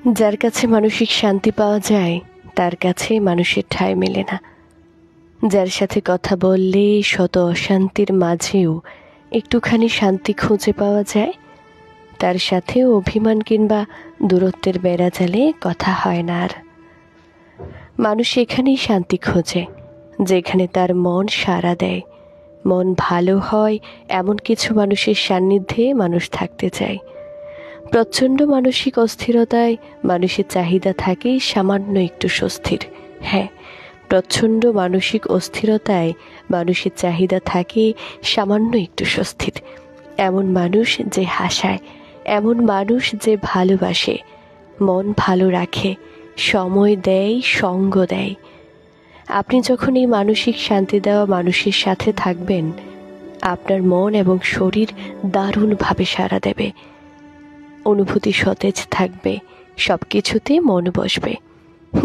যার কাছে মানসিক শান্তি পাওয়া যায় তার কাছে মানুষের ঠাঁই মেলে না। যার সাথে কথা বললে শত অশান্তির মাঝেও একটুখানি শান্তি খুঁজে পাওয়া যায়, তার সাথে অভিমান কিংবা দূরত্বের বেড়াজালে কথা হয় না আর। মানুষ এখানেই শান্তি খোঁজে যেখানে তার মন সাড়া দেয়, মন ভালো হয় এমন কিছু মানুষের সান্নিধ্যে মানুষ থাকতে চায়। প্রচণ্ড মানসিক অস্থিরতায় মানুষের চাহিদা থাকে সামান্য একটু স্বস্তির। হ্যাঁ, প্রচণ্ড মানসিক অস্থিরতায় মানুষের চাহিদা থাকে সামান্য একটু স্বস্তির। এমন মানুষ যে হাসায়, এমন মানুষ যে ভালোবাসে, মন ভালো রাখে, সময় দেয়, সঙ্গ দেয়। আপনি যখন এই মানসিক শান্তি দেওয়া মানুষের সাথে থাকবেন, আপনার মন এবং শরীর দারুণভাবে সাড়া দেবে। অনুভূতি সতেজ থাকবে, সব কিছুতে মন বসবে।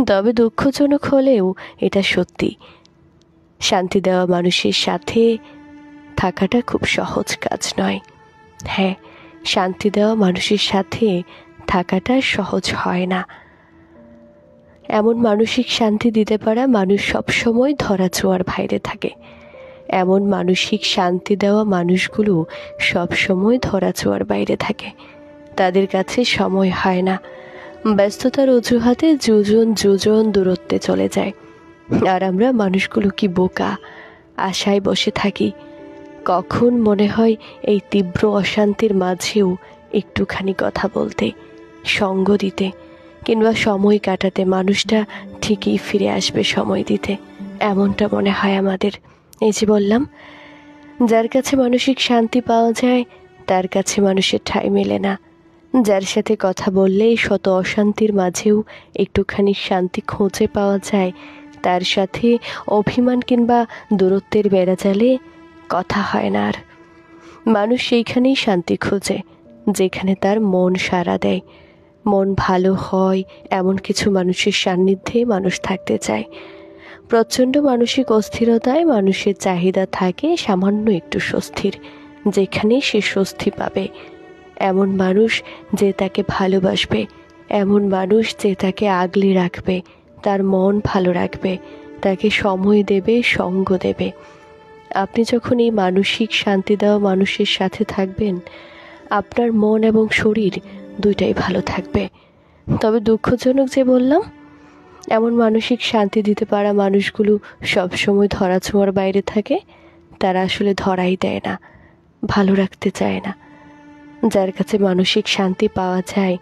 তবে দুঃখজনক হলেও এটা সত্যি, শান্তি দেওয়া মানুষের সাথে থাকাটা খুব সহজ কাজ নয়। হ্যাঁ, শান্তি দেওয়া মানুষের সাথে থাকাটা সহজ হয় না। এমন মানসিক শান্তি দিতে পারা মানুষ সবসময় ধরাছোঁয়ার বাইরে থাকে। এমন মানসিক শান্তি দেওয়া মানুষগুলো সবসময় ধরাছোঁয়ার বাইরে থাকে। তাদের কাছে সময় হয় না, ব্যস্ততার অজুহাতে যোজন দূরত্বে চলে যায়। আর আমরা মানুষগুলো কি বোকা, আশায় বসে থাকি কখন মনে হয় এই তীব্র অশান্তির মাঝেও একটুখানি কথা বলতে, সঙ্গ দিতে কিংবা সময় কাটাতে মানুষটা ঠিকই ফিরে আসবে সময় দিতে, এমনটা মনে হয় আমাদের। এই যে বললাম, যার কাছে মানসিক শান্তি পাওয়া যায় তার কাছে মানুষের ঠাঁই মেলে না। যার সাথে কথা বললে শত অশান্তির মাঝেও একটুখানি শান্তি খুঁজে পাওয়া যায়, তার সাথে অভিমান কিংবা দূরত্বের বেড়াজালে কথা হয় না আর। মানুষ সেইখানেই শান্তি খোঁজে যেখানে তার মন সাড়া দেয়, মন ভালো হয় এমন কিছু মানুষের সান্নিধ্যে মানুষ থাকতে চায়। প্রচণ্ড মানসিক অস্থিরতায় মানুষের চাহিদা থাকে সামান্য একটু স্বস্তির, যেখানে সে স্বস্তি পাবে। এমন মানুষ যে তাকে ভালোবাসবে, এমন মানুষ যে তাকে আগলে রাখবে, তার মন ভালো রাখবে, তাকে সময় দেবে, সঙ্গ দেবে। আপনি যখন এই মানসিক শান্তি দেওয়া মানুষের সাথে থাকবেন, আপনার মন এবং শরীর দুইটাই ভালো থাকবে। তবে দুঃখজনক যে বললাম, এমন মানসিক শান্তি দিতে পারা মানুষগুলো সবসময় ধরাছোঁয়ার বাইরে থাকে। তারা আসলে ধরাই দেয় না, ভালো রাখতে চায় না। যার কাছে মানসিক শান্তি পাওয়া যায়